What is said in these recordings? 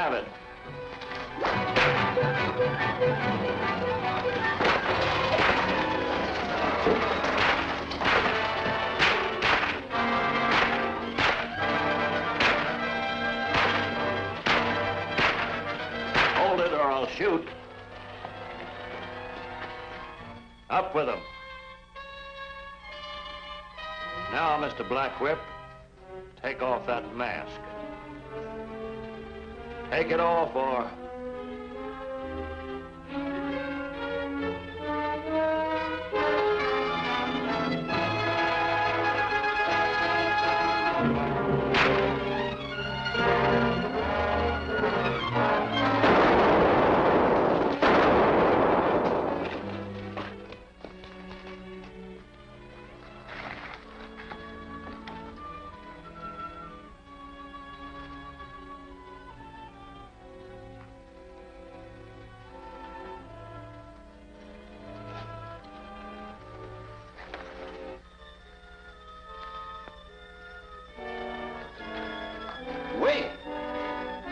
have it. Hold it or I'll shoot. Up with him. Now, Mr. Black Whip, take off that mask. Take it off or...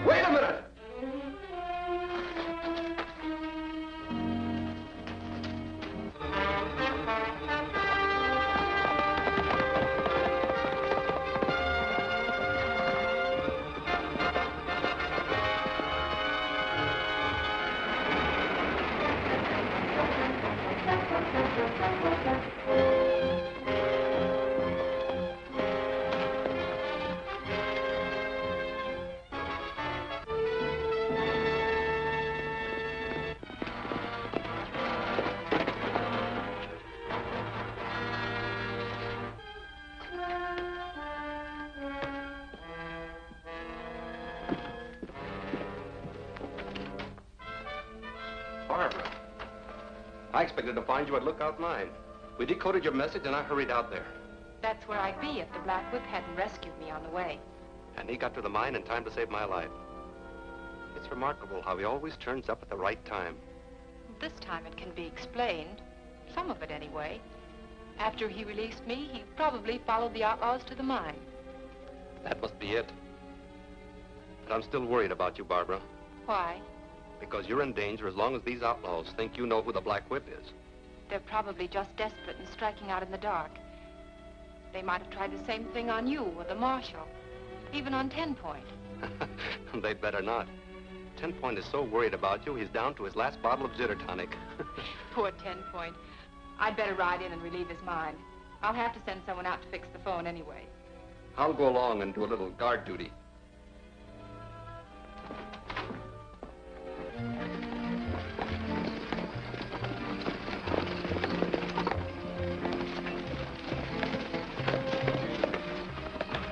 Wait a minute! Barbara, I expected to find you at Lookout 9. We decoded your message and I hurried out there. That's where I'd be if the Black Whip hadn't rescued me on the way. And he got to the mine in time to save my life. It's remarkable how he always turns up at the right time. This time it can be explained. Some of it, anyway. After he released me, he probably followed the outlaws to the mine. That must be it. But I'm still worried about you, Barbara. Why? Because you're in danger as long as these outlaws think you know who the Black Whip is. They're probably just desperate and striking out in the dark. They might have tried the same thing on you or the marshal, even on 10 Point. They'd better not. 10 Point is so worried about you, he's down to his last bottle of jitter tonic. Poor 10 Point. I'd better ride in and relieve his mind. I'll have to send someone out to fix the phone anyway. I'll go along and do a little guard duty.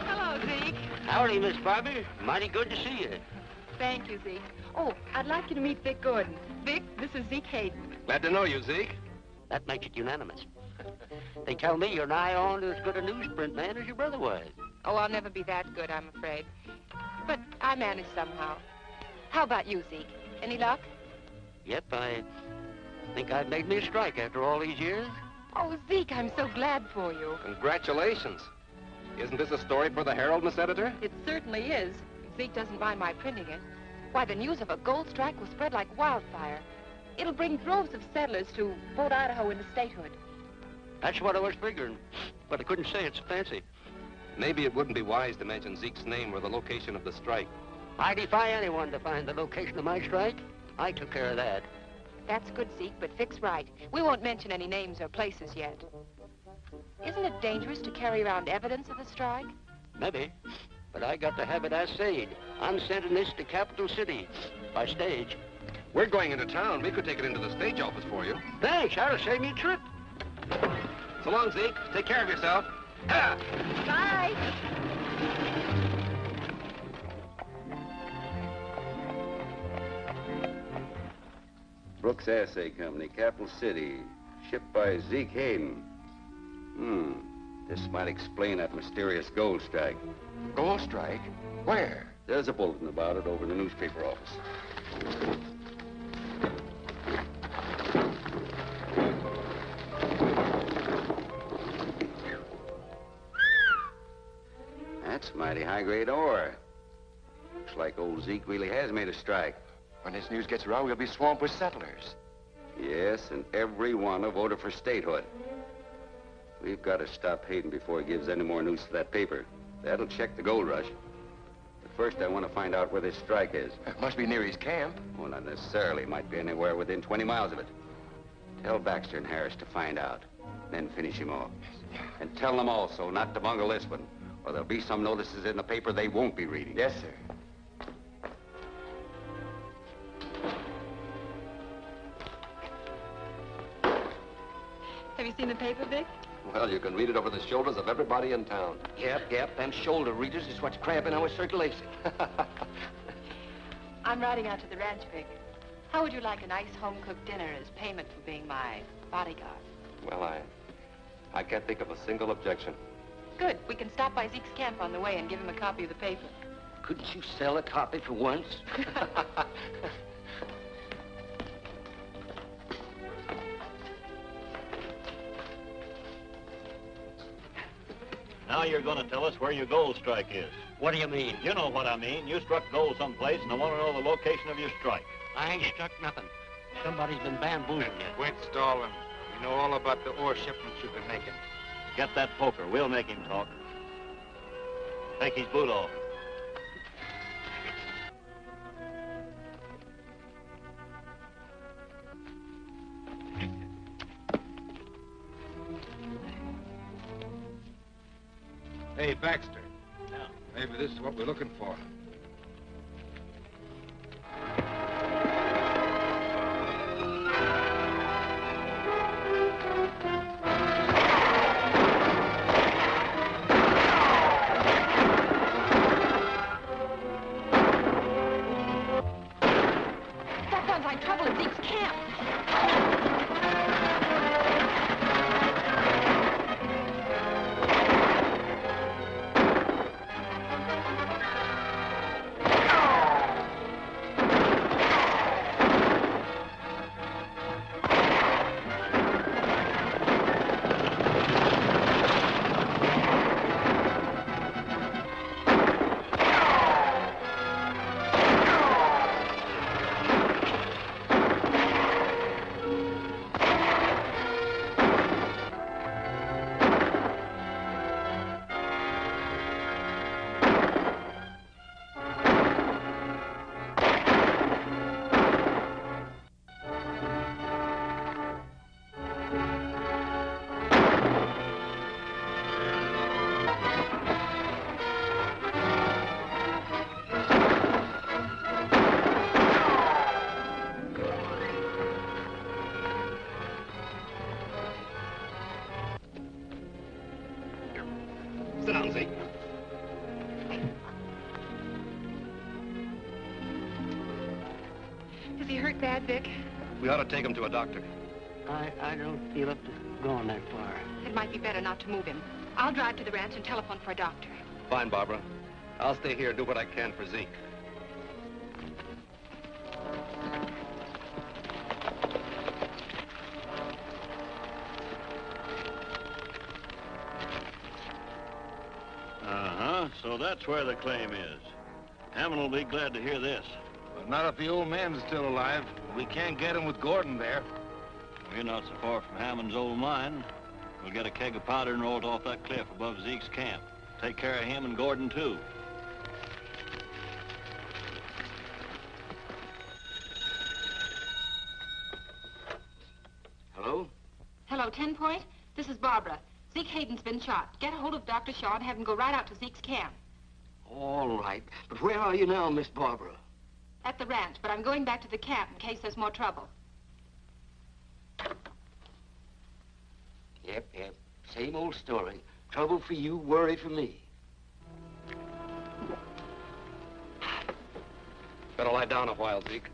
Hello, Zeke. Howdy, Miss Barbie. Mighty good to see you. Thank you, Zeke. Oh, I'd like you to meet Vic Gordon. Vic, this is Zeke Hayden. Glad to know you, Zeke. That makes it unanimous. They tell me you're nigh on to as good a newsprint man as your brother was. Oh, I'll never be that good, I'm afraid. But I manage somehow. How about you, Zeke? Any luck? Yep, I think I've made me a strike after all these years. Oh, Zeke, I'm so glad for you. Congratulations. Isn't this a story for the Herald, Miss Editor? It certainly is. If Zeke doesn't mind my printing it. Why, the news of a gold strike will spread like wildfire. It'll bring droves of settlers to vote Idaho into statehood. That's what I was figuring, but I couldn't say it's fancy. Maybe it wouldn't be wise to mention Zeke's name or the location of the strike. I defy anyone to find the location of my strike. I took care of that. That's good, Zeke, but Vic's right. We won't mention any names or places yet. Isn't it dangerous to carry around evidence of a strike? Maybe, but I got to have it assayed. I'm sending this to Capital City by stage. We're going into town. We could take it into the stage office for you. Thanks, that'll save me a trip. So long, Zeke. Take care of yourself. Ah. Bye. Brooks Assay Company, Capital City. Shipped by Zeke Hayden. This might explain that mysterious gold strike. Gold strike? Where? There's a bulletin about it over in the newspaper office. That's mighty high-grade ore. Looks like old Zeke really has made a strike. When this news gets around, we'll be swamped with settlers. Yes, and every one will vote for statehood. We've got to stop Hayden before he gives any more news to that paper. That'll check the gold rush. But first, I want to find out where this strike is. It must be near his camp. Well, not necessarily. Might be anywhere within 20 miles of it. Tell Baxter and Harris to find out, then finish him off. And tell them also not to bungle this one, or there'll be some notices in the paper they won't be reading. Yes, sir. Have you seen the paper, Vic? Well, you can read it over the shoulders of everybody in town. Yep. Them shoulder readers is what's cramping our circulation. I'm riding out to the ranch, Vic. How would you like a nice home-cooked dinner as payment for being my bodyguard? Well, I can't think of a single objection. Good. We can stop by Zeke's camp on the way and give him a copy of the paper. Couldn't you sell a copy for once? Now you're going to tell us where your gold strike is. What do you mean? You know what I mean. You struck gold someplace, and I want to know the location of your strike. I ain't struck nothing. Somebody's been bamboozling you. Quit stalling. We know all about the ore shipments you've been making. Get that poker. We'll make him talk. Take his boot off. Hey, Baxter. Yeah. Maybe this is what we're looking for. That sounds like trouble at Zeke's camp. Sit down, Zeke. Is he hurt bad, Vic? We ought to take him to a doctor. I don't feel up to going that far. It might be better not to move him. I'll drive to the ranch and telephone for a doctor. Fine, Barbara. I'll stay here and do what I can for Zeke. Uh-huh. So that's where the claim is. Hammond will be glad to hear this. But not if the old man's still alive. We can't get him with Gordon there. We're not so far from Hammond's old mine. We'll get a keg of powder and roll it off that cliff above Zeke's camp. Take care of him and Gordon, too. Hello? Hello, 10 Point. This is Barbara. Zeke Hayden's been shot. Get a hold of Dr. Shaw and have him go right out to Zeke's camp. All right. But where are you now, Miss Barbara? At the ranch, but I'm going back to the camp in case there's more trouble. Yep. Same old story. Trouble for you, worry for me. Better lie down a while, Zeke.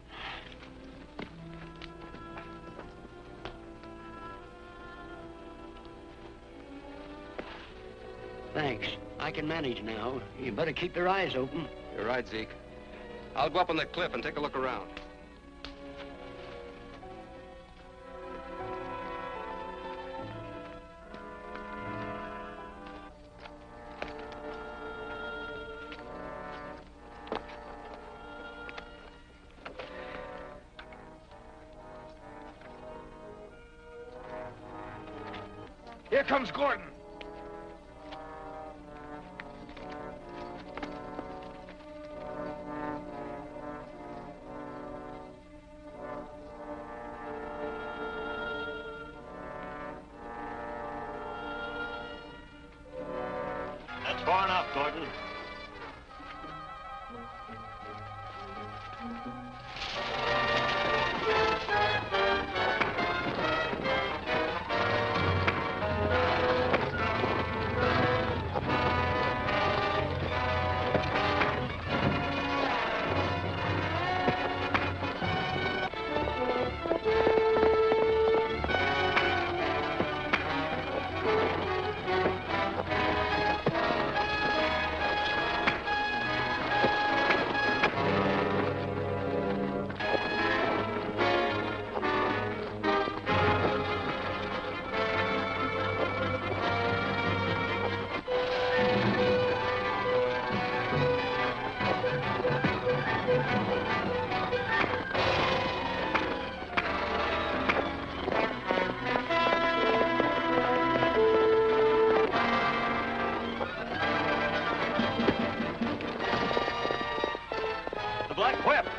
Thanks. I can manage now. You better keep your eyes open. You're right, Zeke. I'll go up on that cliff and take a look around. Here comes Gordon. That's far enough, Gordon. The Black Whip!